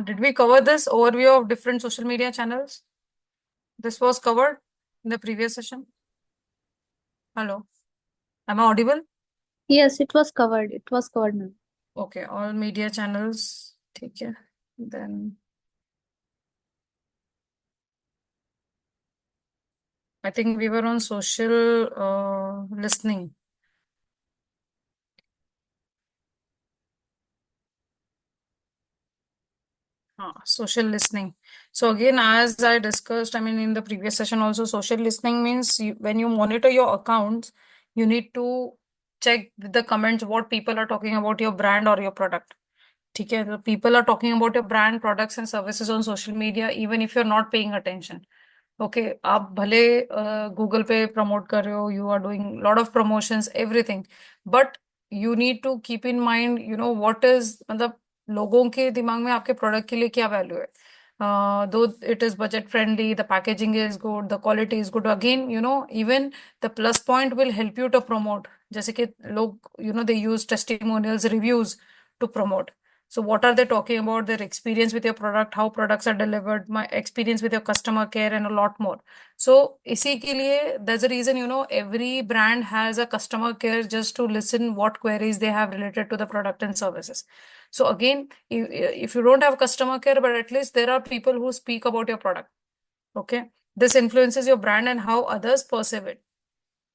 Did we cover this overview of different social media channels? This was covered in the previous session. Hello, am I audible? Yes, it was covered. It was covered, ma'am. Okay, all media channels. ठीक है. Then I think we were on social listening. Social listening. So again, as I discussed, I mean, in the previous session also, social listening means when you monitor your accounts, you need to check the comments what people are talking about your brand or your product. ठीक है, तो people are talking about your brand, products and services on social media even if you're not paying attention. Okay, आप भले Google पे promote कर रहे हो, you are doing lot of promotions everything, but you need to keep in mind what is, मतलब लोगों के दिमाग में आपके प्रोडक्ट के लिए क्या वैल्यू है. Though it is budget friendly, the packaging is good, the quality is good, again even the plus point will help you to promote. जैसे कि लोग they use testimonials, reviews to promote. So what are they talking about? Their experience with your product, how products are delivered, my experience with your customer care, and a lot more. So इसी के लिए there's a reason every brand has a customer care just to listen what queries they have related to the product and services. So again, if you don't have customer care, but at least there are people who speak about your product. Okay, this influences your brand and how others perceive it.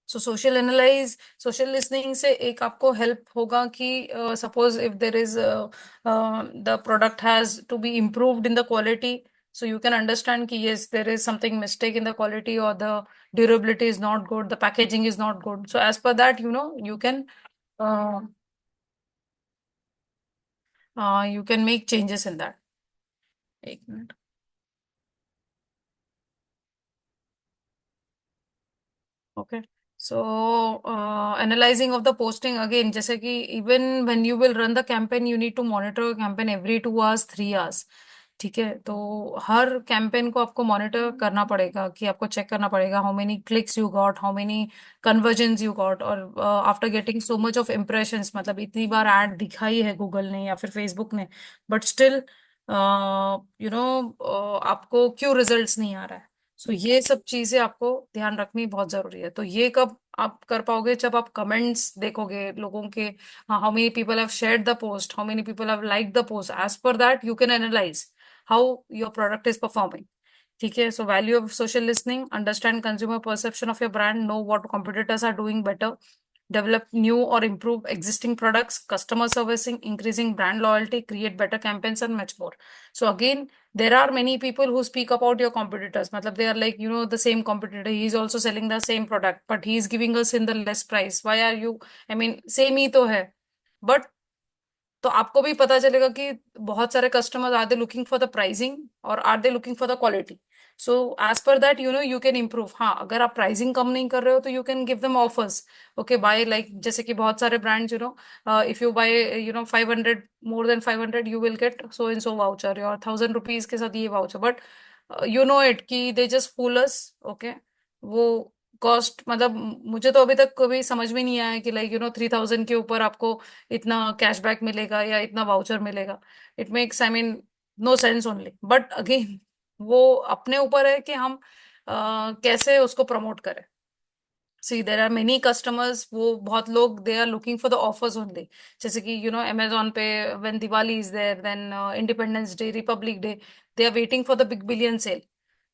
So social listening से एक आपको help होगा कि suppose if there is the product has to be improved in the quality, so you can understand ki yes, there is something mistake in the quality, or the durability is not good, the packaging is not good. So as per that, uh, you can make changes in that. एक minute. Okay. So, analyzing of the posting again, जैसे कि even when you will run the campaign, you need to monitor your campaign every 2 hours, 3 hours. ठीक है, तो her campaign को आपको monitor करना पड़ेगा, कि आपको चेक करना पड़ेगा how many clicks you got, how many conversions you got, और after getting so much of impressions, मतलब इतनी बार ऐड दिखाई है गूगल ने या फिर फेसबुक ने, बट स्टिल आपको क्यों रिजल्ट्स नहीं आ रहा है. सो ये सब चीजें आपको ध्यान रखनी बहुत जरूरी है. तो ये कब आप कर पाओगे? जब आप कमेंट्स देखोगे लोगों के, how many people have shared the post, how many people have like the post. As per that you can analyse how your product is performing. ठीक है, so value of social listening: understand consumer perception of your brand, know what competitors are doing better, develop new or improve existing products, customer servicing, increasing brand loyalty, create better campaigns, and much more. So again, there are many people who speak about your competitors. Matlab they are like, the same competitor. He is also selling the same product, but he is giving us in the less price. Why are you? I mean, same ही तो है. But तो आपको भी पता चलेगा कि बहुत सारे customer are they looking for the pricing और are they looking for the quality. So as per that you can improve. हाँ, अगर आप प्राइसिंग कम नहीं कर रहे हो तो you can give them offers. Okay, buy like जैसे कि बहुत सारे brands, if you buy 500, more than 500, you will get so in so voucher, और 1000 रुपीज के साथ ये voucher. But you know it कि they just fool us. Okay, वो कॉस्ट, मतलब मुझे तो अभी तक कभी समझ में नहीं आया कि लाइक 3000 के ऊपर आपको इतना कैशबैक मिलेगा या इतना वाउचर मिलेगा. It makes, I mean, no sense only. But again, वो अपने ऊपर है कि हम कैसे उसको प्रमोट करें. See there are many customers, वो बहुत लोग they are looking for the offers only. जैसे कि अमेजोन पे when Diwali is there, then independence day, republic day, they are waiting for the big billion sale.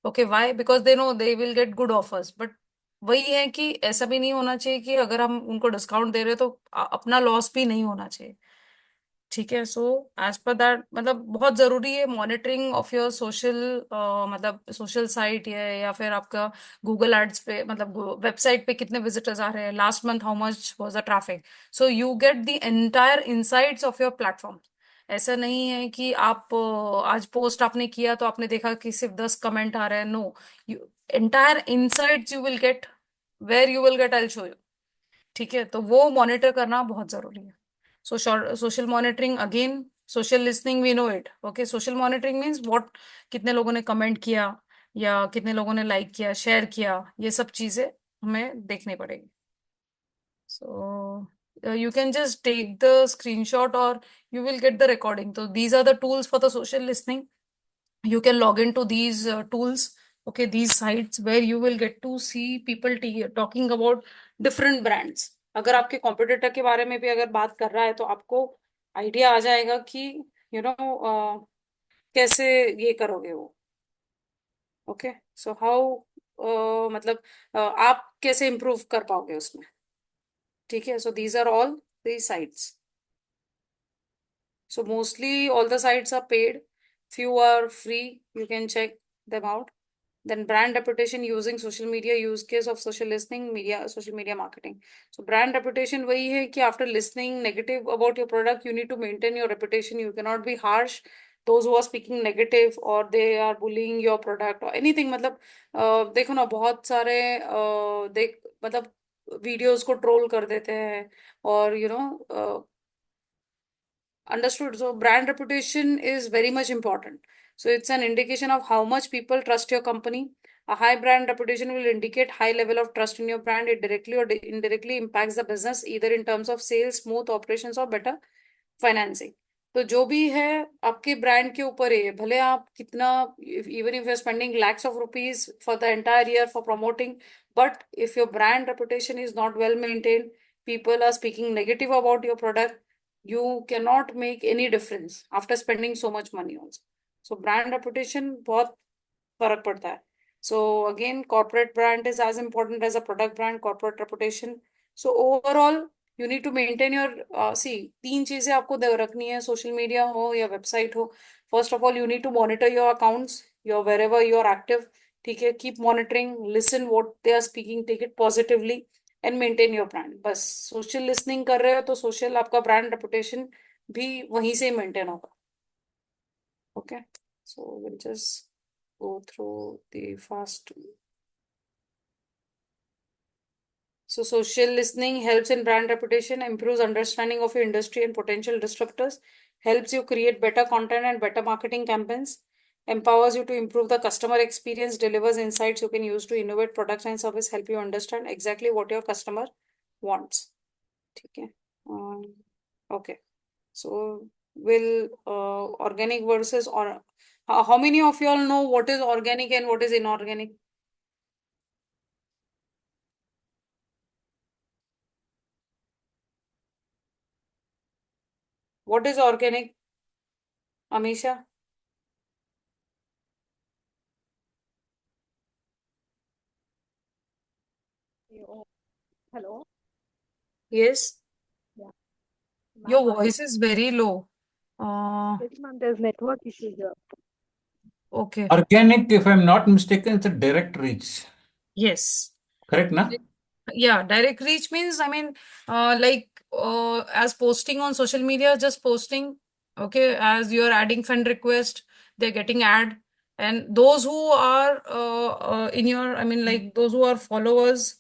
Okay, why? Because they know they will get good offers. But वही है कि ऐसा भी नहीं होना चाहिए कि अगर हम उनको डिस्काउंट दे रहे हैं तो अपना लॉस भी नहीं होना चाहिए. ठीक है, सो एज पर दैट, मतलब बहुत जरूरी है मॉनिटरिंग ऑफ योर सोशल, मतलब सोशल साइट है या फिर आपका गूगल एड्स पे, मतलब वेबसाइट पे कितने विजिटर्स आ रहे हैं, last month how much was the traffic. So you get the entire insights of your platform. ऐसा नहीं है कि आप आज पोस्ट आपने किया तो आपने देखा कि सिर्फ 10 कमेंट आ रहे हैं. No, you entire insights you will get, where you will get, I show you. ठीक है, तो वो मॉनिटर करना बहुत जरूरी है. So social monitoring again, social listening, we know it. Okay, social monitoring means what, कितने लोगों ने कमेंट किया या कितने लोगों ने लाइक किया, शेयर किया, ये सब चीजें हमें देखनी पड़ेगी. सो You can just take the screenshot or you will get the recording. So these are the tools for the social listening. You can log into these tools, okay, these sites where you will get to see people talking about different brands. अगर आपके competitor के बारे में भी अगर बात कर रहा है तो आपको आइडिया आ जाएगा कि यू नो कैसे ये करोगे वो। ओके, सो हाउ मतलब आप कैसे इम्प्रूव कर पाओगे उसमें। ठीक है, so these are all the sites. So mostly all the sites are paid, few are free. You can check them out. Then brand reputation using social media, use case of social listening, media, social media marketing. So brand reputation वही है कि after listening negative about your product, you need to maintain your reputation. You cannot be harsh. Those who are speaking negative or they are bullying your product or anything, मतलब देखो ना बहुत सारे देख मतलब वीडियोस को ट्रोल कर देते हैं और understood. So brand reputation is very much important. So it's an indication of how much people trust your company. A high brand reputation will indicate high level of trust in your brand. It directly or indirectly impacts the business either in terms of sales, smooth operations or better financing. तो जो भी है आपके brand के ऊपर है, भले आप कितना, even if you are spending lakhs of rupees for the entire year for promoting, but if your brand reputation is not well maintained, people are speaking negative about your product, you cannot make any difference after spending so much money also. So brand reputation बहुत फर्क पड़ता है। So again corporate brand is as important as a product brand, corporate reputation. So overall you need to maintain your see, तीन चीजें आपको रखनी है, social media हो या वेबसाइट हो। First of all you need to monitor your accounts, your wherever you are active. ठीक है, keep monitoring, listen what they are speaking, take it positively and maintain your brand. बस social listening कर रहे हो तो social आपका brand reputation भी वहीं से मेंटेन होगा। Okay, so will just go through the fast. So social listening helps in brand reputation, improves understanding of your industry and potential disruptors, helps you create better content and better marketing campaigns, empowers you to improve the customer experience, delivers insights you can use to innovate products and service, help you understand exactly what your customer wants. Okay. Okay. So will organic versus, or how many of you all know what is organic and what is inorganic? What is organic, Amisha? Oh, hello. Yes, Yeah, your ma'am. voice is very low. Yes, ma'am. There's network issues here. Okay. Organic, if I'm not mistaken, it's a direct reach. Yes. Correct, na? Yeah, direct reach means, I mean, as posting on social media, just posting, okay, as you're adding friend request, they're getting ad. And those who are in your, I mean, like those who are followers,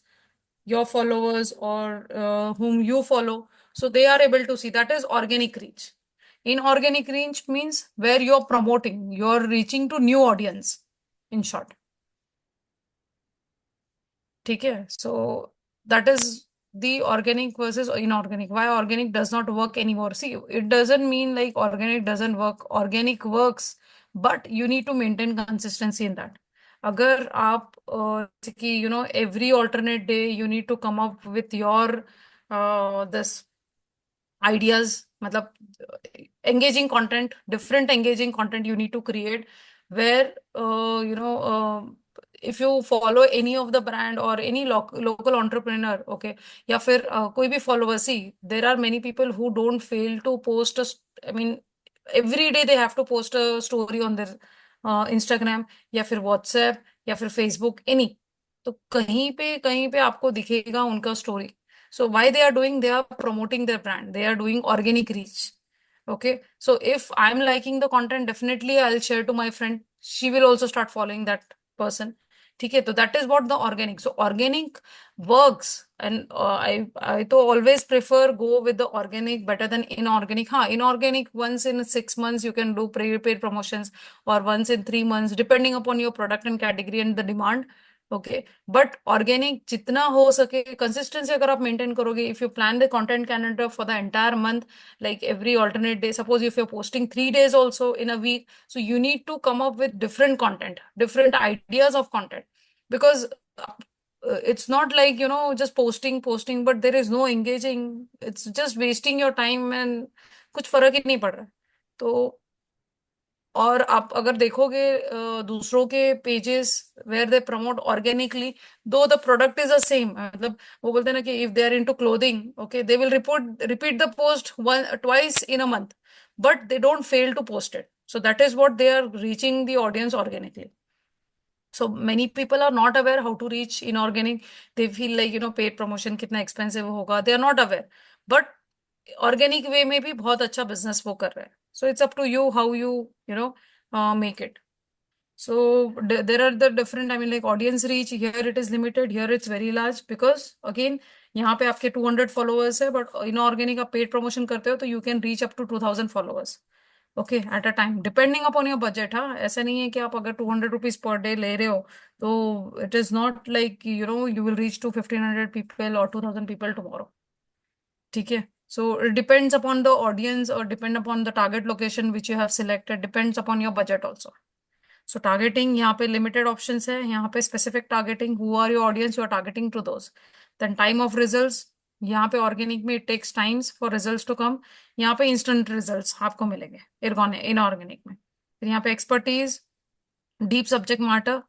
your followers or whom you follow, so they are able to see. That is organic reach. Inorganic reach means where you're promoting, you're reaching to new audience, in short. ठीक है, so that is the organic versus inorganic. Why organic does not work anymore? See, it doesn't mean like organic doesn't work. Organic works, but you need to maintain consistency in that. अगर आप जैसे कि every alternate day you need to come up with your this ideas, मतलब engaging content, different engaging content you need to create, where if you follow any of the brand or any local entrepreneur, okay, या फिर कोई भी follower, see, there are many people who don't fail to post I mean every day they have to post a story on their Instagram या फिर WhatsApp या फिर Facebook, any, तो कहीं पे आपको दिखेगा उनका story. So why they are doing? They are promoting their brand. They are doing organic reach. Okay. So if I'm liking the content, definitely I'll share to my friend. She will also start following that person. Okay. So that is what the organic. So organic works, and I to always prefer go with the organic better than inorganic. Inorganic, once in 6 months you can do prepaid promotions, or once in 3 months, depending upon your product and category and the demand. Okay, but organic जितना हो सके consistency अगर आप maintain करोगे, if you plan the content calendar for the entire month, like every alternate day, suppose if you're posting 3 days also in a week, so you need to come up with different content, different ideas of content, because it's not like, just posting, but there is no engaging, it's just wasting your time and कुछ फर्क ही नहीं पड़ रहा है। तो और आप अगर देखोगे दूसरों के pages where they promote organically, though the product is the same, मतलब वो बोलते हैं ना कि if they are into clothing, okay, they will repeat the post one twice in a month, but they don't fail to post it, so that is what they are reaching the audience organically. So many people are not aware how to reach inorganic. They feel like, paid promotion कितना expensive होगा. They are not aware. But organic way में भी बहुत अच्छा business वो कर रहे हैं. So it's up to you how you, make it. So there are the different, I mean, like audience reach. Here it is limited. Here it's very large because again यहाँ पे आपके 200 followers है, but inorganic आप paid promotion करते हो तो you can reach up to 2000 followers. Okay, at a time, depending upon your budget. हाँ, ऐसा नहीं है कि आप अगर 200 रुपीज पर डे ले रहे हो तो it is not like you will reach to 1500 people और 2000 पीपल टुमारो। ठीक है, so it depends upon the audience और depend upon the target location which you have selected, depends upon your budget also. So targeting यहाँ पे limited options है, यहाँ पे specific targeting, who are your audience you are targeting to those. Then time of results, यहाँ पे organic में it takes times for results to come, यहाँ पे इंस्टेंट रिजल्ट्स आपको मिलेंगे इनऑर्गेनिक में। फिर यहाँ पे एक्सपर्टीज, डीप सब्जेक्ट मैटर,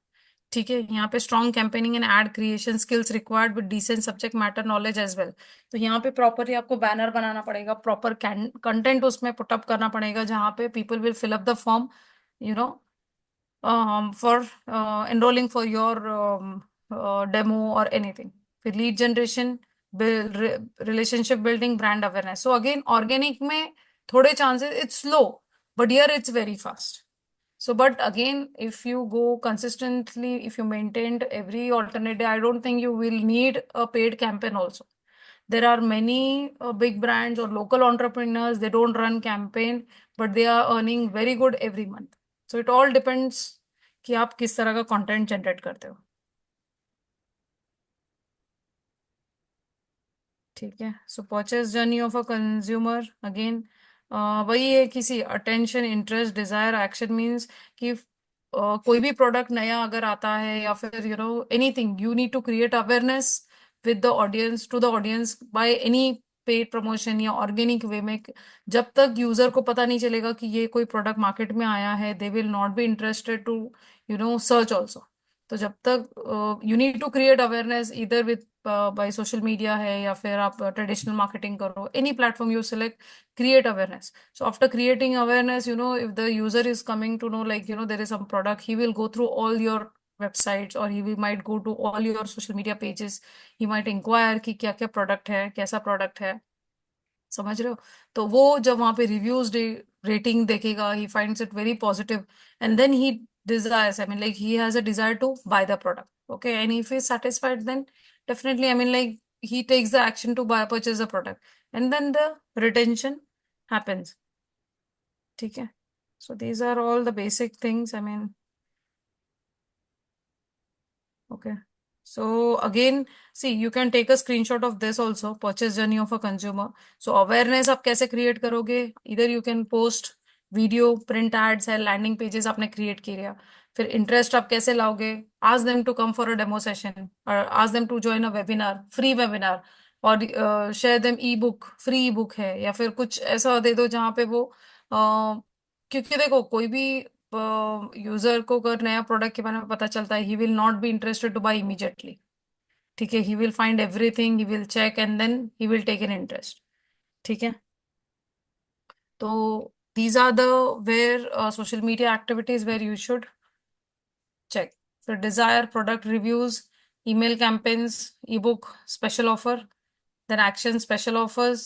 ठीक है, यहाँ पे strong campaigning and ad creation skills required with decent subject matter knowledge as well. तो यहाँ पे प्रॉपरली आपको बैनर बनाना पड़ेगा, प्रॉपर कंटेंट उसमें पुटअप करना पड़ेगा जहाँ पे people will fill up the form, you know for enrolling for your demo or anything. फिर lead generation, relationship building, brand awareness. So again, organic में थोड़े chances it's slow, but here it's very fast. So, but again, if you go consistently, if you maintained every alternate day, I don't think you will need a paid campaign also. There are many big brands or local entrepreneurs, they don't run campaign, but they are earning very good every month. So it all depends कि आप किस तरह का content generate करते हो। ठीक है, so purchase journey of a consumer, again वही है, किसी attention, interest, desire, action, means कि कोई भी प्रोडक्ट नया अगर आता है या फिर anything, you need to create awareness with the audience, to the audience by any paid promotion या ऑर्गेनिक वे में। जब तक यूजर को पता नहीं चलेगा कि ये कोई प्रोडक्ट मार्केट में आया है, they will not be interested to search also. तो जब तक you need to create awareness इधर विद बाय सोशल मीडिया है या फिर आप ट्रेडिशनल मार्केटिंग करो, any platform you select, create awareness. So after creating awareness, if the user is coming to know, like, there is some product, he will go through all your websites or might go to all your social media pages. He might inquire कि क्या क्या product है, कैसा product है, समझ रहे हो? तो वो जब वहां पे रिव्यूज रेटिंग देखेगा, he finds it very positive, and then he desires, I mean, like he has a desire to buy the product. Okay, and if he's satisfied, then definitely, I mean, like he takes the action to buy, purchase the product, and then the retention happens. ठीक है, so these are all the basic things, I mean, okay. So again, see, you can take a screenshot of this also, purchase journey of a consumer. So awareness आप कैसे create करोगे? Either you can post video, print ads है, landing pages आपने create किया, फिर interest आप कैसे लाओगे? Ask them to come for a demo session or ask them to join a webinar, free webinar, और share them ebook, free ebook है, या फिर कुछ ऐसा दे दो जहाँ पे वो क्योंकि देखो कोई भी यूजर को अगर नया प्रोडक्ट के बारे में पता चलता है, he will not be interested to buy immediately. ठीक है, he will find everything, he will check and then he will take an interest. ठीक है, तो these are the where social media activities where you should check. So desire, product reviews, email campaigns, ebook, special offer, then action, special offers.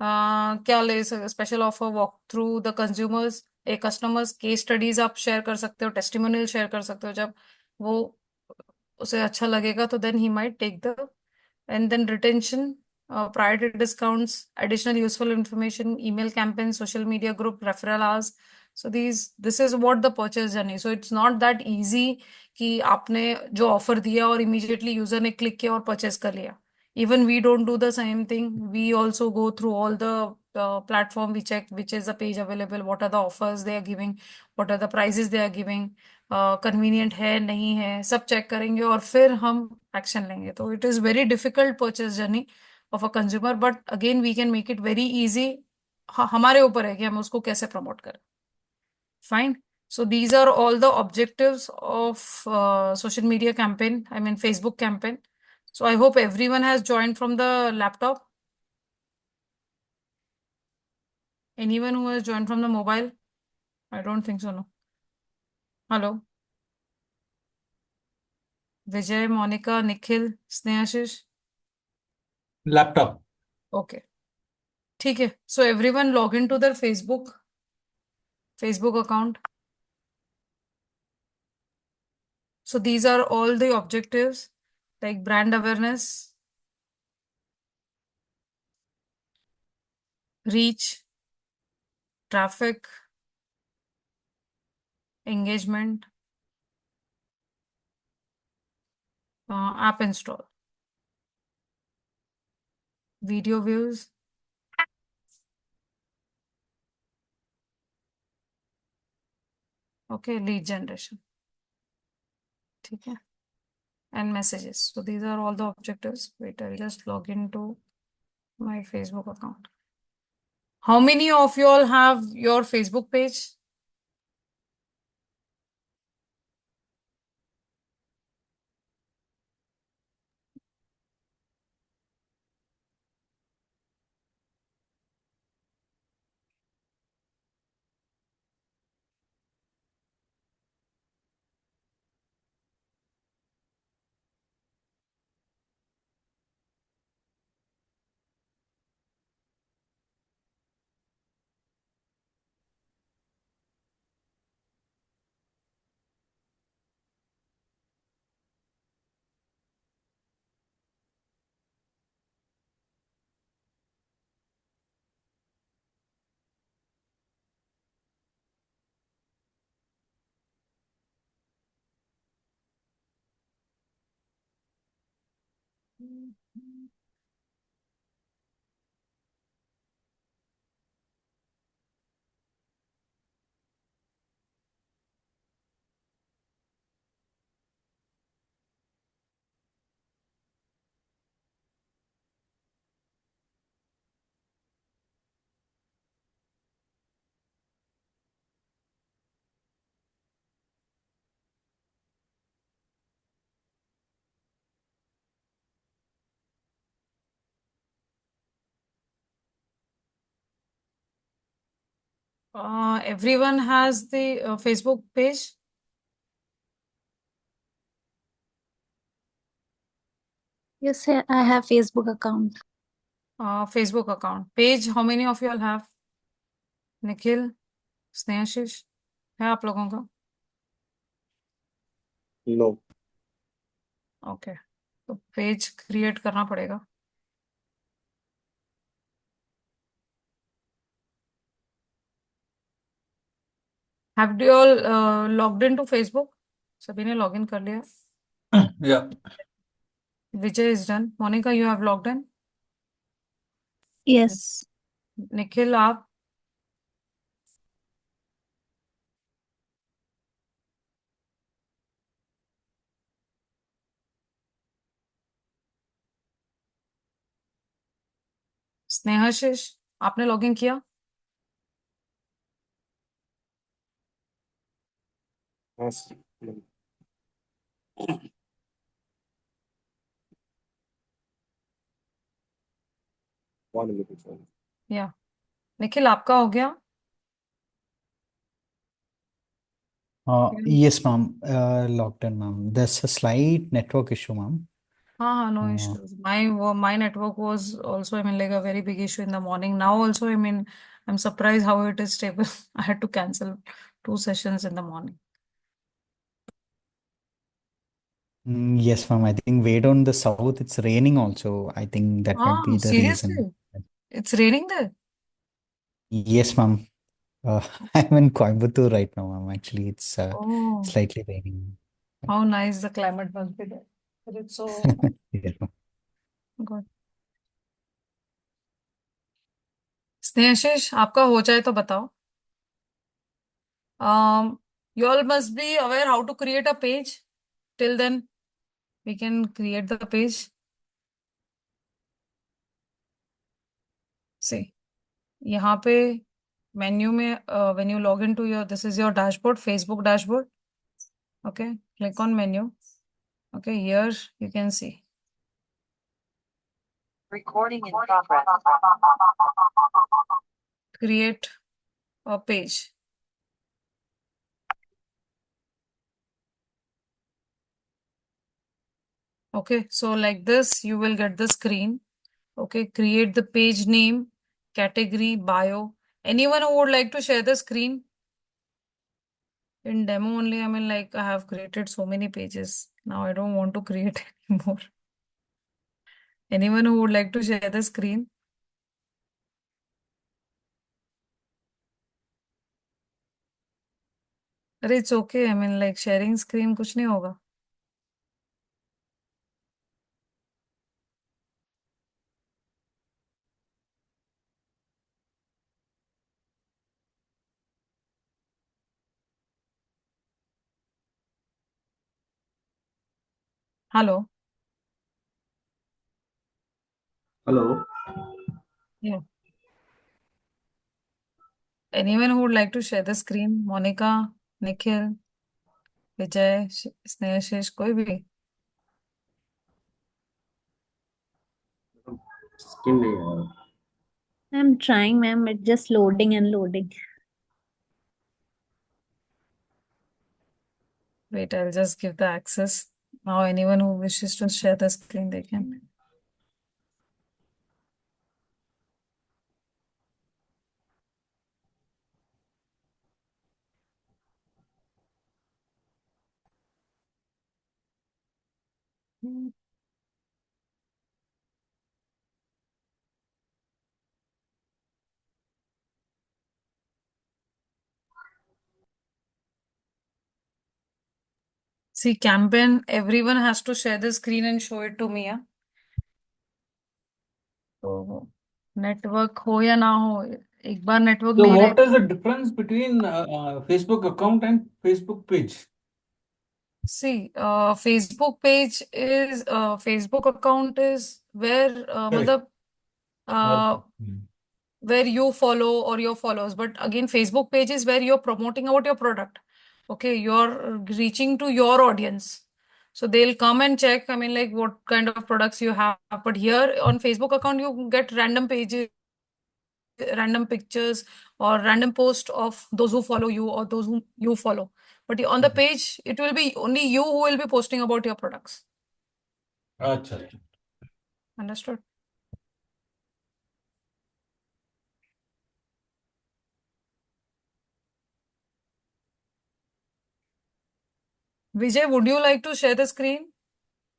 क्या ले special offer, walk through the consumers, A customers, case studies आप share कर सकते हो, testimonial share कर सकते हो, जब वो उसे अच्छा लगेगा तो then he might take the, and then retention, priority discounts, additional useful information, email campaigns, social media group, referral hours. So this is what the purchase journey. So it's not that easy कि आपने जो offer दिया और immediately user ने click किया और purchase कर लिया. Even we don't do the same thing. We also go through all the platform. We check which is the page available, what are the offers they are giving, what are the prices they are giving, convenient है नहीं है, सब check करेंगे और फिर हम action लेंगे. तो it is very difficult purchase journey of a consumer, but again we can make it very easy. हमारे ऊपर है कि हम उसको कैसे प्रमोट करें. Fine. So these are all the objectives of social media campaign, I mean Facebook campaign. So I hope everyone has joined from the laptop. Anyone who has joined from the mobile? I don't think so, no. Hello. Vijay, Monica, Nikhil, Snehashish. Laptop. Okay. ठीक है. So everyone log into their Facebook account. So these are all the objectives like brand awareness, reach, traffic, engagement, app install, video views, okay, lead generation. ठीक है. And messages. So these are all the objectives. Wait, I'll just log into my Facebook account. How many of you all have your Facebook page? Everyone has the Facebook page. Yes, sir. I have Facebook account. Facebook account. Page, how many of you all have? Nikhil, Snehashish, है आप लोगों का? No. Okay. तो page create करना पड़ेगा. Have you all logged into Facebook? सभी ने log in कर लिया. Yeah. Vijay is done. Monica, you have logged in. Yes. Nikhil आप? स्नेहाशीष आपने लॉग इन किया? Yes. 1 minute. या निखिल आपका हो गया? Yes, ma'am. Logged in, ma'am. There's a slight network issue, ma'am. हाँ, no Uh, issues. My network was also, I mean, like a very big issue in the morning. Now also, I mean, I'm surprised how it is stable. I had to cancel 2 sessions in the morning. Yes, ma'am. I think way down the south, it's raining also. I think that might Ah, be the reason. seriously? It's raining there? Yes, ma'am. I'm in Coimbatore right now, ma'am. Actually, it's Oh, slightly raining. how nice the climate must be there. But it's so Yes, ma'am. good. स्नेहशीष आपका हो जाए तो बताओ. You all must be aware how to create a page. Till then, we can create the page. See, यहाँ पे menu में when you log into your this is your dashboard, Facebook dashboard. Okay, click on menu. Okay, here you can see Recording in progress. create a page. Okay, so like this you will get the screen. Okay, create the page name, category, bio. Anyone who would like to share the screen? In demo only, I mean, like, I have created so many pages. Now I don't want to create anymore. Anyone who would like to share the screen? अरे it's okay. I mean, like, sharing screen कुछ नहीं होगा. Hello. Hello. Yeah. Anyone who would like to share the screen? Monica, Nikhil, Vijay, Snehashish, कोई भी. Skin नहीं आ रहा. I'm trying, ma'am. It's just loading and loading. Wait, I'll just give the access. Now anyone who wishes to share the screen, they can. See, campaign, everyone has to share the screen and show it to me. Yeah? तो network हो या ना हो, एक बार network So नहीं रहे. what is the difference between Facebook account and Facebook page? See, Facebook account is where Correct. मतलब uh, Okay. Hmm. where you follow or your followers. But again, Facebook page is where you're promoting about your product. Okay, you're reaching to your audience. So they'll come and check, I mean, like what kind of products you have. But here on Facebook account, you get random pages, random pictures, or random post of those who follow you or those whom you follow. But on the page, it will be only you who will be posting about your products. अच्छा. Understood? Vijay, would you like to share the screen?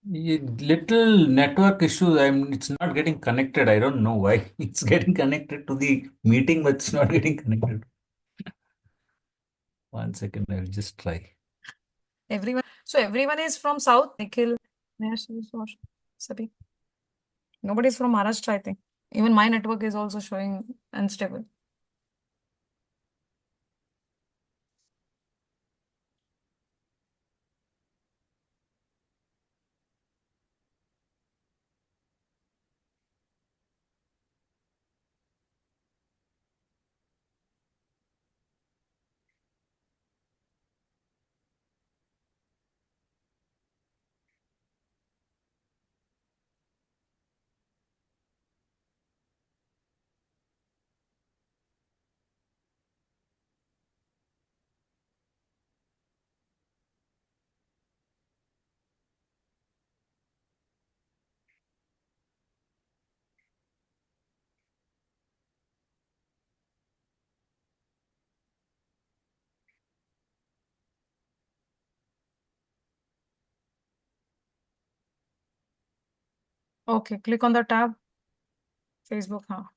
Little network issue. It's not getting connected. I don't know why. It's getting connected to the meeting, but it's not getting connected. One second, I'll just try. Everyone. So everyone is from South. Nikhil, Sneha, or Sabhi. Nobody is from Maharashtra, I think. Even my network is also showing unstable. Okay, click on the tab Facebook. हाँ,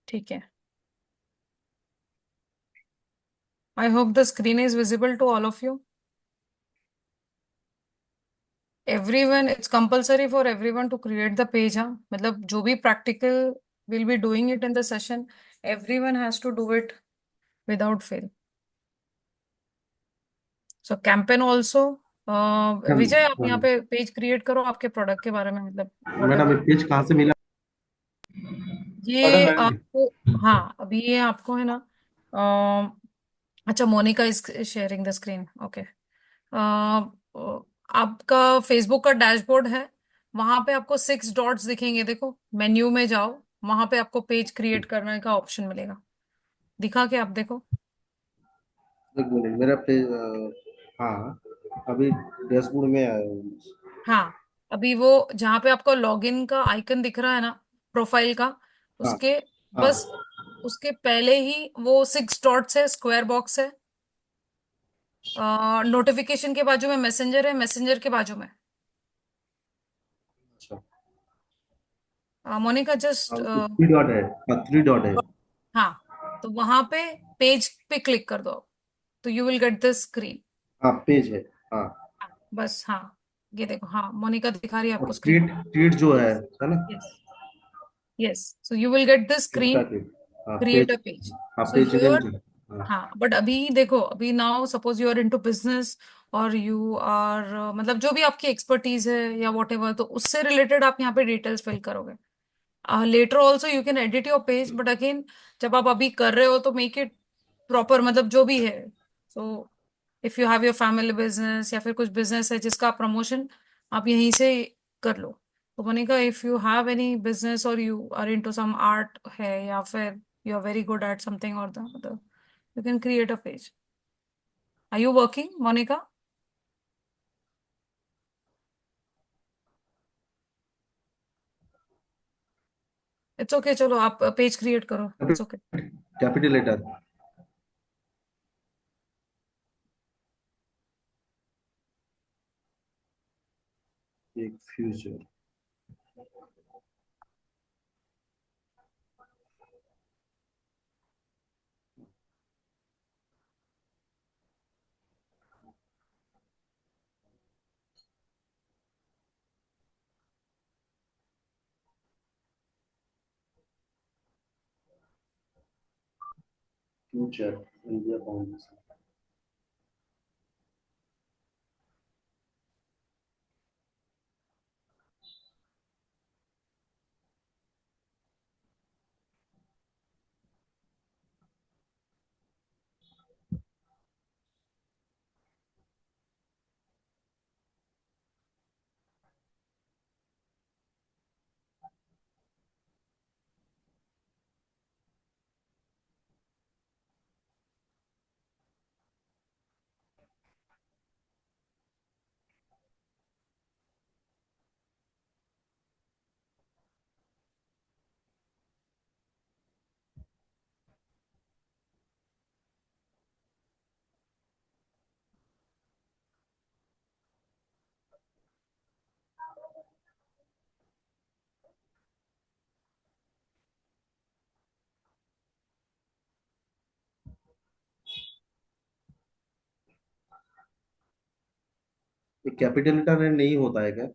ठीक है। I hope the screen is visible to all of you. Everyone, it's compulsory for everyone to create the page. हाँ, मतलब जो भी practical will be doing it in the session, everyone has to do it without fail. So campaign also. Ma'am Vijay, आप यहाँ पे page create करो आपके product के बारे में, मतलब वॉट मैडम ये एवर पेज कहाँ से मिला? Pardon, ये madam. आपको। हाँ, अभी ये आपको है ना। अच्छा, Monica is sharing the screen. Okay. आपका फेसबुक का डैशबोर्ड है, वहां पे आपको 6 डॉट्स दिखेंगे। देखो, मेन्यू में जाओ, वहां पे आपको पेज क्रिएट करने का ऑप्शन मिलेगा। दिखा के आप देखो। एक मिनट मेरा पेज। हाँ, अभी डैशबोर्ड में आया हूँ। हाँ, अभी वो जहाँ पे आपको लॉगिन का आइकन दिख रहा है ना, प्रोफाइल का, हाँ उसके हाँ। बस उसके पहले ही वो 6 डॉट्स है, स्क्वायर बॉक्स है। नोटिफिकेशन के बाजू में मैसेंजर है, मैसेंजर के बाजू में अच्छा, मोनिका जस्ट। हाँ तो 3 डॉट है। हाँ 3 डॉट है। हाँ, तो वहां पे पेज पे क्लिक कर दो, तो you will get this screen. हाँ पेज है। हाँ, बस, हाँ, ये देखो। हाँ, मोनिका दिखा रही है और आपको स्क्रीन। ट्वीट ट्वीट जो यस, है ना? Yes, yes. So you will get this इसका स्क्रीन, ट्वीट। हाँ क्रिएट पेज। A page. हाँ सो पेज हियर, लिंक है। हाँ हाँ, बट अभी देखो, अभी now suppose you are into business, और यू आर मतलब जो भी आपकी एक्सपर्टीज है या वॉट एवर, तो उससे रिलेटेड आप यहाँ पे डिटेल्स फिल करोगे। Later also you can edit your page, but again जब आप अभी कर रहे हो तो मेक इट प्रॉपर, मतलब जो भी है। So if you have your family business या फिर कुछ बिजनेस है जिसका प्रमोशन आप यहीं से कर लो। तो Monika, if you have any business और you are into some art है, या फिर you are very good at something और the, you can create a page. Are you working, Monica? It's okay, चलो आप पेज क्रिएट करो, it's okay. Capital letter. एक future. Future India foundation. ये capital letter नहीं होता है क्या?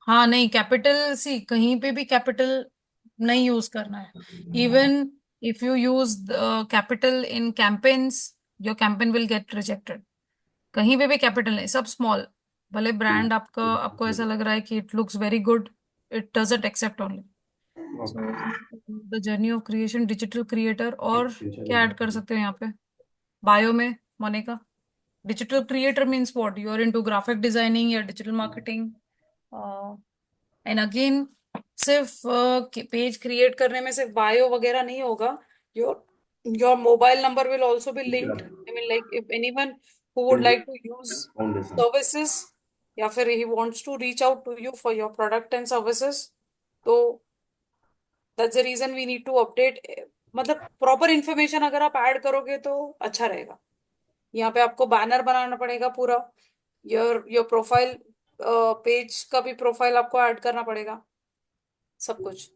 हाँ, नहीं, कैपिटल सी कहीं पे भी कैपिटल नहीं यूज करना है। Even if you use capital in campaigns, your campaign will get rejected. कहीं पे भी कैपिटल नहीं, सब स्मॉल। भले ब्रांड आपका, आपको ऐसा लग रहा है कि it looks very good, it doesn't accept only. Okay. So the journey of creation, digital creator. और फ्यूचर क्या ऐड कर सकते हो यहाँ पे बायो में, Monica? Digital creator means what? You are into graphic designing या डिजिटल मार्केटिंग? एंड अगेन, सिर्फ पेज क्रिएट करने में सिर्फ बायो वगैरह नहीं होगा। Your your mobile number will also be linked. I mean, like if anyone who would India like to use foundation. Services, या फिर he wants to reach out to you for your product and services, तो that's the reason we need to update. मतलब proper information अगर आप add करोगे तो अच्छा रहेगा। यहाँ पे आपको बैनर बनाना पड़ेगा पूरा, योर योर प्रोफाइल पेज का भी प्रोफाइल आपको ऐड करना पड़ेगा, सब कुछ।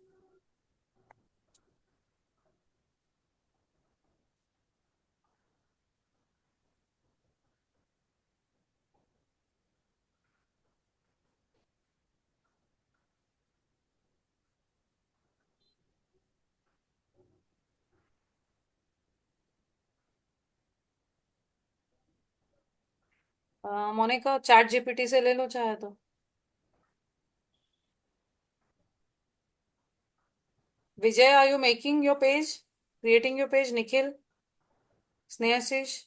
मोनिका, चैट जीपीटी से ले लो चाहे तो। Vijay, are you making your page, creating your page? Nikhil, Snehashish?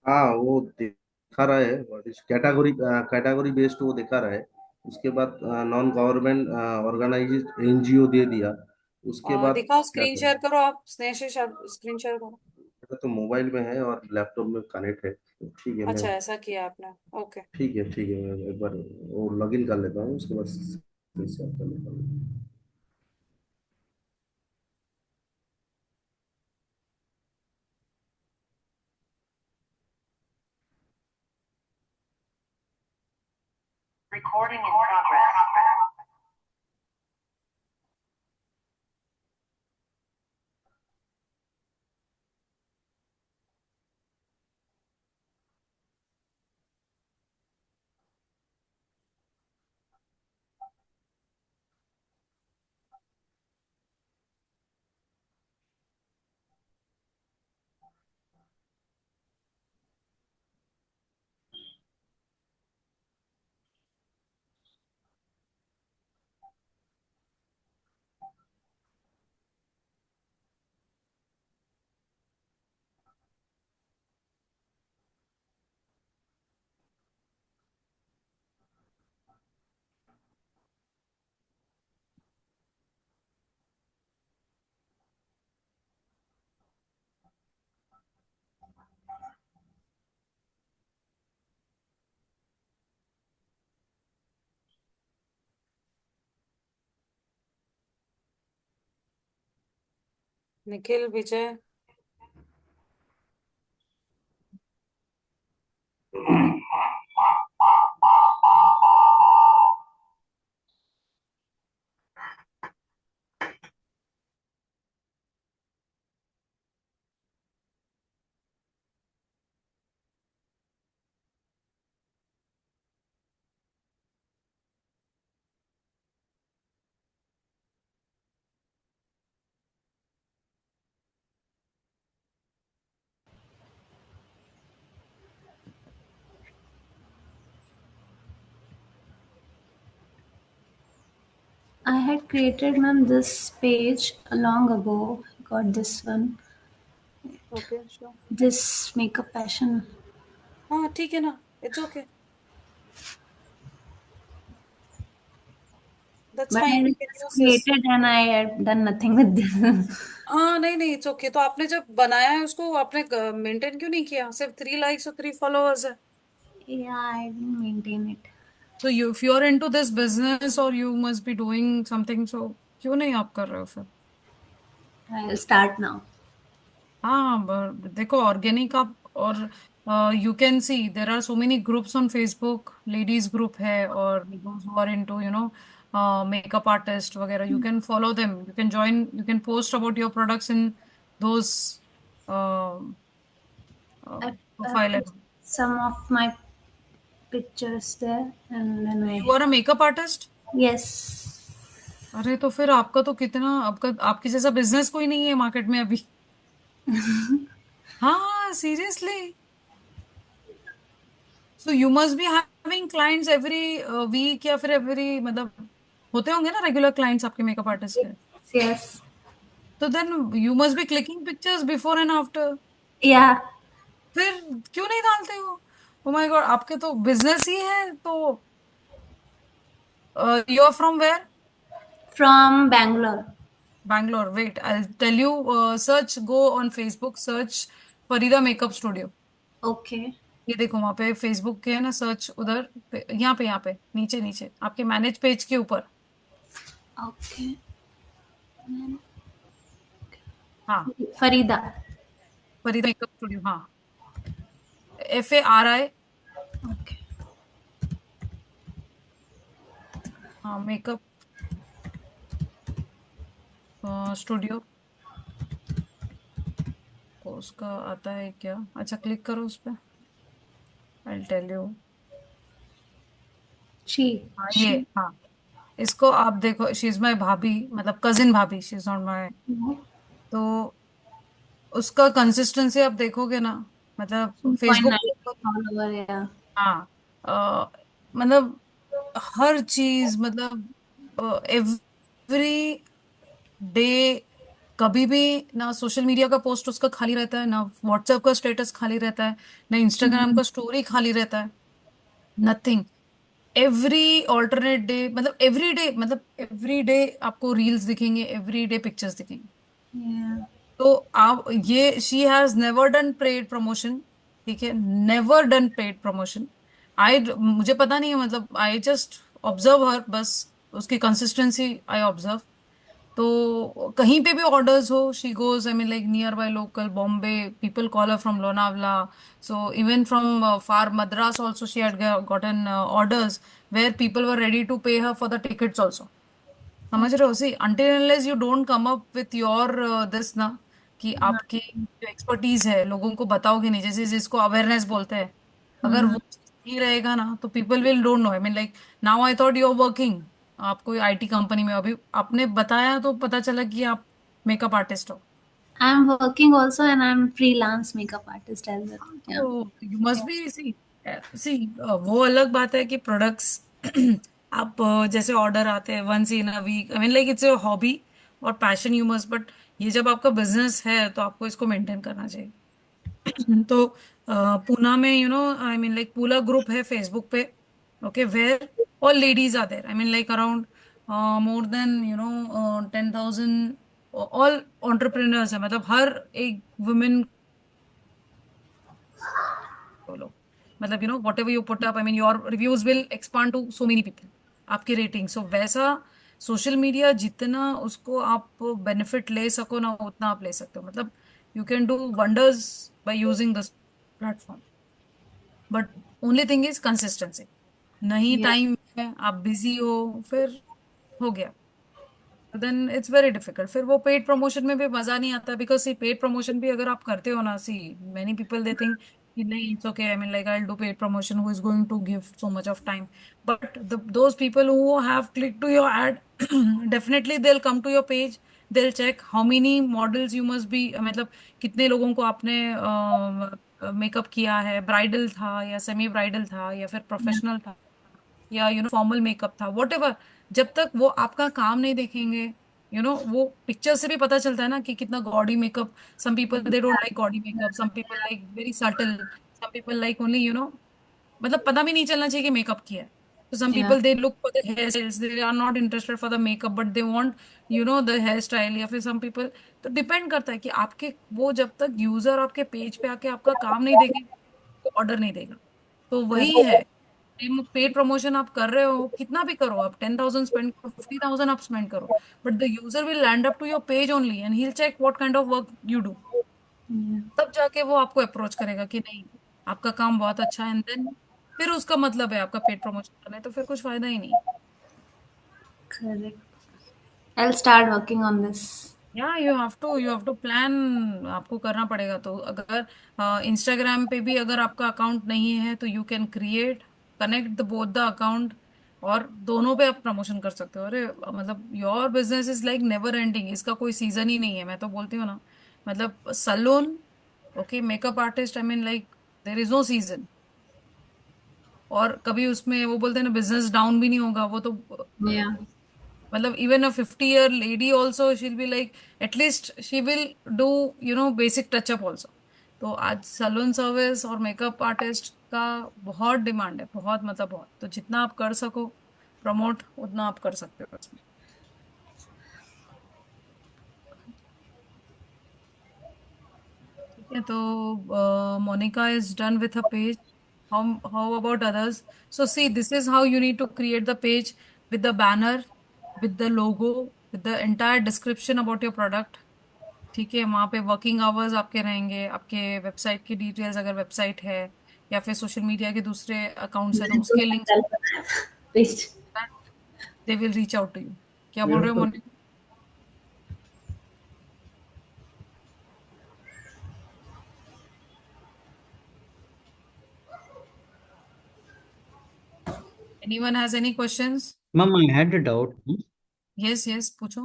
हाँ वो दिखा रहा है, कैटेगरी कैटेगरी बेस्ड वो दिखा रहा है। उसके बाद नॉन गवर्नमेंट ऑर्गेनाइज एनजीओ दे दिया। उसके बाद दिखाओ, क्या स्क्रीन शेयर करें? करो आप, स्नेहाशीष, आप स्क्रीन शेयर करो। मेरा तो मोबाइल में है और लैपटॉप में कनेक्ट है, तो ठीक है मैं। अच्छा, ऐसा किया आपने? ओके। ठीक है मैं एक बार वो लॉगिन कर लेता हूँ, उसके बाद फिर से कर लेता हूँ। Recording in progress. Nikhil, Vijay? I had created, ma'am, this page long ago. Got this one. Okay, sure. This makeup passion. हाँ, ठीक है ना, it's okay, that's But fine, I we can just use this. created and I had done nothing with this. हाँ, नहीं नहीं, it's okay. तो आपने जब बनाया है उसको, आपने मेंटेन क्यों नहीं किया? सिर्फ 3 लाइक्स और 3 फॉलोअर्स है। Yeah, I didn't maintain it. तो you, if you are into this business और you must be doing something, so क्यों नहीं आप कर रहे हो फिर? I'll start now. हाँ, देखो, ऑर्गेनिक आप, और you can see there are so many groups on Facebook, ladies group है, और those who are into makeup artist वगैरह, you can follow them, you can join, you can post about your products in those I profile. put some of my pictures there and then you are a makeup artist? yes. अरे तो फिर आपका तो कितना, आपका आपके जैसा business कोई नहीं है मार्केट में अभी। हाँ, seriously. So you must be having clients every week, या फिर एवरी, मतलब होते होंगे ना रेगुलर क्लाइंट्स आपके मेकअप आर्टिस्ट के। Yes. तो then you must be clicking pictures before and after. Yeah. फिर क्यों नहीं डालते हो? ओ माय गॉड, आपके तो बिजनेस ही है तो। You are from where? From Bangalore. Bangalore. Wait, I'll tell you. Search, go on Facebook, search Farida Makeup Studio. Okay. ये देखो, वहां पे फेसबुक के है ना, सर्च उधर यहाँ पे नीचे नीचे आपके मैनेज पेज के ऊपर। Okay. हाँ, Farida. फरीदा मेकअप स्टूडियो, हाँ, FARI। Okay. हाँ, मेकअप स्टूडियो, तो उसका आता है क्या? अच्छा, क्लिक करो उस पर, आई टेल यू। She. हाँ, ये, She. हाँ, इसको आप देखो, शी इज माई भाभी, मतलब कजिन भाभी, she is not my. No. तो उसका कंसिस्टेंसी आप देखोगे ना, मतलब 2.9 फेसबुक पे all over, yeah. हाँ, मतलब हर चीज, मतलब एवरी डे, कभी भी ना सोशल मीडिया का पोस्ट उसका खाली रहता है, ना व्हाट्सएप का स्टेटस खाली रहता है, ना इंस्टाग्राम Mhm. का स्टोरी खाली रहता है, नथिंग। एवरी ऑल्टरनेट डे, मतलब एवरी डे, मतलब एवरी डे आपको रील्स दिखेंगे, एवरी डे पिक्चर्स दिखेंगे। Yeah. तो आप ये, she has never done paid promotion, ठीक है, नेवर डन पेड प्रमोशन। आई, मुझे पता नहीं है, मतलब आई जस्ट ऑब्जर्व हर, बस उसकी कंसिस्टेंसी आई ऑब्जर्व। तो कहीं पे भी ऑर्डर्स हो, she goes, I mean like near by local Bombay, people call her from Lonavala, so even from far Madras also she had gotten orders where people were ready to pay her for the tickets also। समझ रहे हो? सी, until unless you don't come up with your this ना, कि आपकी जो expertise है लोगों को बताओगे नहीं, जैसे जिसको अवेयरनेस बोलते हैं, अगर वो Mhm. नहीं रहेगा ना, तो people will don't know. I mean like, now I thought you are working, आप कोई आईटी कंपनी में, अभी आपने बताया तो पता चला कि आप मेकअप आर्टिस्ट हो। I'm working also and I'm freelance makeup artist as well. Yeah. तो यू मस्ट बी, सी, सी, वो अलग बात है कि प्रोडक्ट्स आप जैसे ऑर्डर आते हैं once in a week, I mean like it's a hobby और पैशन यू मस्ट, बट ये जब आपका बिजनेस है तो आपको इसको मेंटेन करना चाहिए। तो पूना में, आई मीन लाइक पूला ग्रुप है फेसबुक पे, okay, where all ladies are there, I mean like around more than 10,000 all entrepreneurs है, मतलब हर एक वुमेन बोलो, मतलब whatever you put up, I mean your reviews will expand to so many people, आपकी rating, so वैसा social media जितना उसको आप बेनिफिट ले सको ना, उतना आप ले सकते हो, मतलब you can do wonders by using this platform, but only thing is consistency. नहीं, Yeah. टाइम है, आप बिजी हो, फिर हो गया, देन इट्स वेरी डिफिकल्ट, फिर वो पेड प्रमोशन में भी मजा नहीं आता, बिकॉज सी, पेड प्रमोशन भी अगर आप करते हो ना, see, many people they think कि नहीं, it's okay, I mean like I will do paid promotion, who is going to give so much of time, but those people who have click to your ad, definitely they will come to your page, they will check how many models you must be, मतलब कितने लोगों को आपने makeup किया है, bridal था या semi bridal था या फिर Yeah. प्रोफेशनल था या फॉर्मल मेकअप था, वॉट एवर, जब तक वो आपका काम नहीं देखेंगे, वो पिक्चर से भी पता चलता है ना कि कितना gaudy makeup, some people they don't like gaudy makeup, some people like very subtle, some people like only, मतलब पता भी नहीं चलना चाहिए कि मेकअप किया है। तो some Yeah. People they look for the hair styles, they are not interested for the makeup, but they want the hair style, या फिर सम पीपल, तो डिपेंड करता है कि आपके, वो जब तक यूजर आपके पेज पे आके आपका काम नहीं देखेगा तो ऑर्डर नहीं देगा। तो वही Correct. है, पेड प्रमोशन आप कर रहे हो, कितना भी करो, आप 10,000 स्पेंड करो, 50,000 आप स्पेंड करो, but the user will land up to your page only and he will check what kind of work you do, Yeah. तब जाके वो आपको अप्रोच करेगा कि नहीं, आपका काम बहुत अच्छा है, एंड देन फिर उसका मतलब है आपका पेड प्रमोशन करना है, तो फिर कुछ फायदा ही नहीं। Correct. I'll start working on this. या यू हैव टू प्लान, आपको करना पड़ेगा। तो अगर इंस्टाग्राम पे भी अगर आपका अकाउंट नहीं है तो you can create, connect the both the account, और दोनों पे आप प्रमोशन कर सकते हो। अरे मतलब your business is like never ending, इसका कोई सीजन ही नहीं है, मैं तो बोलती हूँ ना, मतलब salon, okay, makeup artist, I mean like there is no season, और कभी उसमें वो बोलते हैं ना, बिजनेस डाउन भी नहीं होगा, वो तो Yeah. मतलब even a 50 year lady also she'll be like, at least she will do basic touch-up also. तो आज सलून सर्विस और मेकअप आर्टिस्ट का बहुत डिमांड है, बहुत, मतलब बहुत, तो जितना आप कर सको प्रमोट, उतना आप कर सकते हो उसमें। ठीक है, तो Monica is done with a page, how about others? So see, this is how you need to create the page, with the banner, with the logo, with the entire description about your product, ठीक है, वहां पे working hours आपके रहेंगे, आपके website की details, अगर website है, या फिर सोशल मीडिया के दूसरे अकाउंट्स है तो उसके links, Please. They will reach out to you. क्या बोल मेरा रहे हो तो Monica? Anyone has any questions? Ma'am, I had a doubt. Yes yes, पूछो।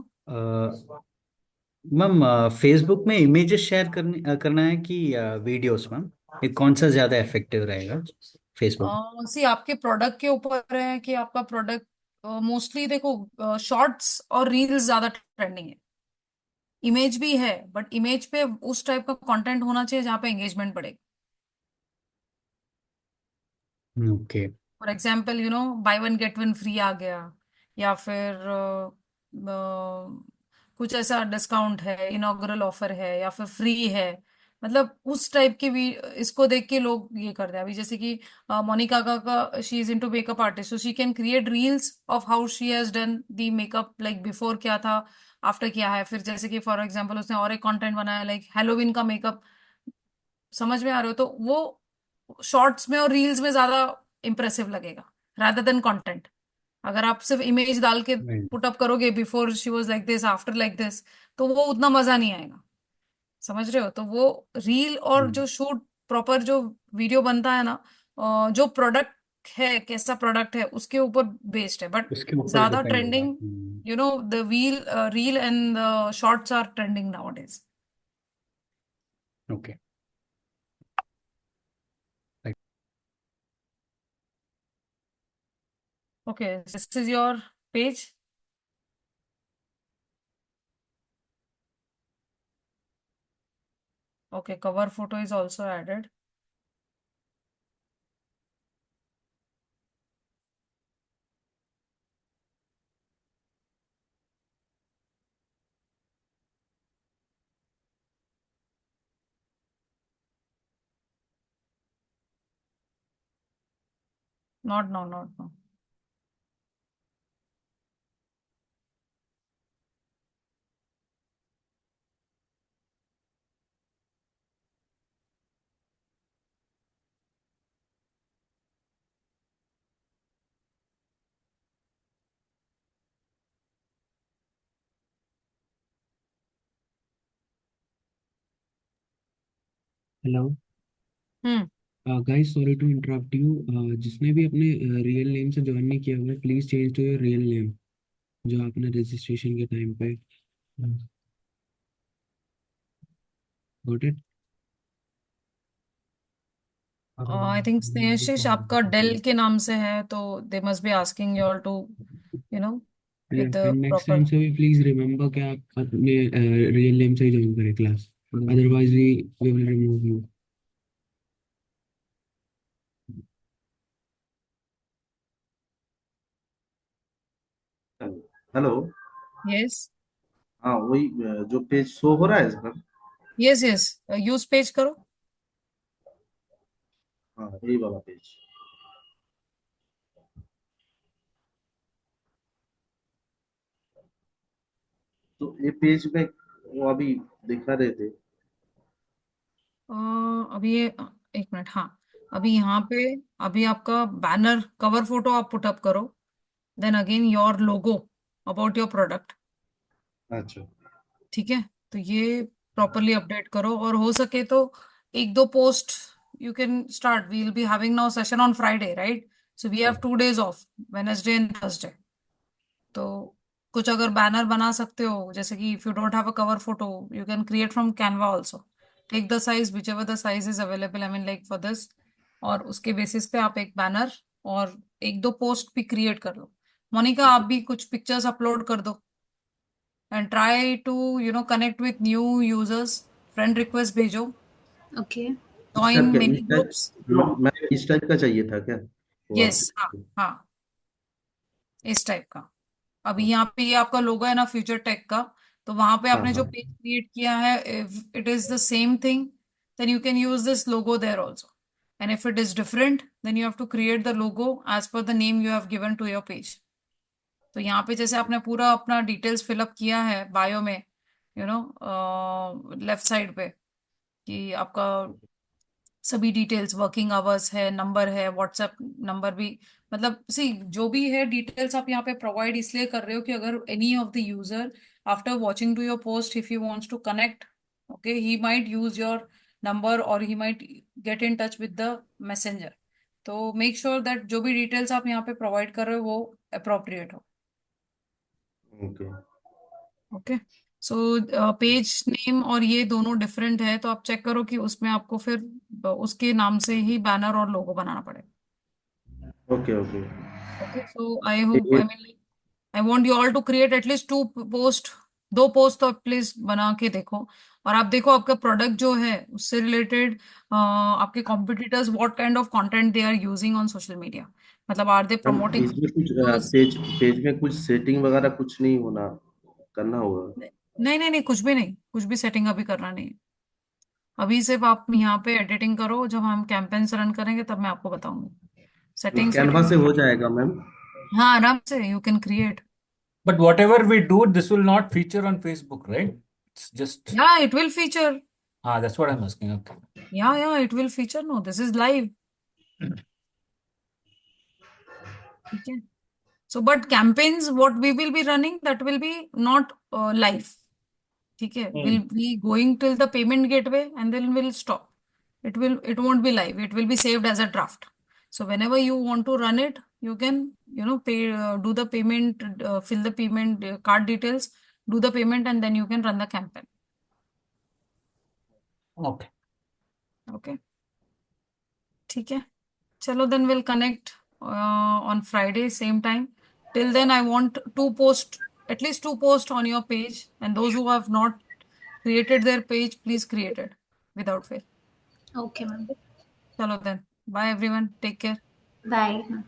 मैम, फेसबुक में इमेजेस शेयर करना है कि वीडियोस मैम? ये कौन सा ज्यादा इफेक्टिव रहेगा फेसबुक? सी आपके प्रोडक्ट के ऊपर है कि आपका प्रोडक्ट, मोस्टली देखो शॉर्ट्स और रील्स ज्यादा ट्रेंडिंग है। इमेज भी है, बट इमेज पे उस टाइप का कंटेंट होना चाहिए जहाँ पे एंगेजमेंट बढ़े। Okay. For example buy one get one free आ गया, या फिर कुछ ऐसा डिस्काउंट है, इनॉग्रल ऑफर है, या फिर फ्री है। मतलब उस टाइप के भी इसको देख के लोग ये करते हैं। अभी जैसे कि मोनिका का she is into makeup artist, so she can create reels of how she has done the makeup, like before क्या था, आफ्टर क्या है। फिर जैसे कि फॉर एग्जाम्पल उसने और एक कंटेंट बनाया लाइक हेलोविन का मेकअप, समझ में आ रहे हो? तो वो शॉर्ट्स में और रील्स में ज्यादा इंप्रेसिव लगेगा रादर देन कंटेंट। अगर आप सिर्फ इमेज डाल के पुट अप करोगे before she was like this, after like this, तो वो उतना मजा नहीं आएगा। समझ रहे हो? तो वो रील और जो शूट प्रॉपर जो वीडियो बनता है ना, जो प्रोडक्ट है, कैसा प्रोडक्ट है उसके ऊपर बेस्ड है, बट उसके ऊपर ज्यादा डिपेंड होगा। Trending, the reel and the shorts are trending nowadays. Okay. Okay, this is your page. Okay, cover photo is also added. Not now, not now. Hello hmm. Guys, sorry to interrupt you. जिसने भी अपने real name से join नहीं किया हुआ है, please change to your real name जो आपने रजिस्ट्रेशन के टाइम पे। Got it? I think Snehashish आपका डेल के नाम से है, तो they must be asking you all to you know with the end next time proper. से भी प्लीज रिमेम्बर कि आप अपने रियल नेम से ही ज्वाइन करें class, otherwise we will remove you. Hello. Yes हाँ वही जो पेज शो हो रहा है इसका। यस यस, यूज पेज करो। हाँ यही वाला पेज। तो ये पेज में वो अभी दिखा रहे थे। अभी ये एक मिनट, हाँ। अभी यहाँ पे अभी आपका बैनर कवर फोटो आप पुट अप करो, then again your logo about your product. अच्छा। ठीक है, तो ये प्रॉपरली अपडेट करो, और हो सके तो एक दो post you can start. We will be having now session on Friday, right? So we have 2 days off, Wednesday and Thursday. तो कुछ अगर बैनर बना सकते हो, जैसे कि if you don't have a cover photo, you can create from Canva also. Take the size whichever the size is available, I mean like for this. और उसके बेसिस पे आप एक बैनर और एक दो पोस्ट भी क्रिएट कर लो। मोनिका, आप भी कुछ पिक्चर्स अपलोड कर दो, and try to connect with new users. Friend request भेजो, Okay. इस जॉइन टाइप का मेनी इस ग्रुप्स। टाइप मैं इस टाइप का चाहिए था क्या वो यस, हाँ आपको। हाँ, इस टाइप का। अभी यहाँ पे ये आपका लोगो है ना फ्यूचर टेक का, तो वहां पे हाँ आपने जो हाँ। पेज क्रिएट किया है, if it is the same thing, then you can use this logo there also. And if it is different, then you have to create the logo as per the name you have given to your page. तो यहाँ पे जैसे आपने पूरा अपना details fill up किया है bio में, लेफ्ट साइड पे, कि आपका सभी डिटेल्स, वर्किंग आवर्स है, नंबर है, व्हाट्सएप नंबर भी मतलब सी जो भी है डिटेल्स आप यहाँ पे प्रोवाइड इसलिए कर रहे हो कि अगर any of the user after watching to your post if you wants to connect, okay, he might use your number और he might get in touch with the messenger. तो मेक श्योर दैट जो भी details आप यहाँ पे provide कर रहे हो वो अप्रोप्रिएट हो। Okay. Okay, so page name और ये दोनों डिफरेंट है, तो आप चेक करो कि उसमें आपको फिर उसके नाम से ही बैनर और लोगो बनाना पड़ेगा। Okay. Okay. Okay, so I hope, ये I mean, I want you all to create at least two post, दो पोस्ट तो प्लीज बना के देखो। और आप देखो आपका प्रोडक्ट जो है उससे रिलेटेड आपके competitors what kind of content they are using on social media, मतलब आर दे मैम प्रमोटिंग इसमें कुछ वीडियोस? पेज में कुछ सेटिंग वगैरह कुछ नहीं होना करना होगा? नहीं नहीं नहीं, कुछ भी नहीं, कुछ भी सेटिंग अभी करना नहीं है। अभी सिर्फ आप यहाँ पे एडिटिंग करो, जब हम कैंपेन्स रन करेंगे तब मैं आपको बताऊंगी सेटिंग्स कैनवा वेटिंग। से हो जाएगा मैम? हाँ, आराम से you can create. But whatever we do, this will not feature on Facebook, right? It's just, या it will feature, that's what I'm asking. Okay. या it will feature, no this is live. ठीक है, so but campaigns what we will be running that will be not live. ठीक है, will Hmm. be going till the payment gateway and then will stop. It won't be live, it will be saved as a draft. So whenever you want to run it, you can, pay, do the payment, fill the payment card details, do the payment, and then you can run the campaign. Okay. Okay, ठीक है, चलो then we'll connect on Friday same time. Till then I want to post at least 2 posts on your page, and those who have not created their page, please create it without fail. Okay, ma'am. Chalo then, bye everyone, take care. Bye, ma'am.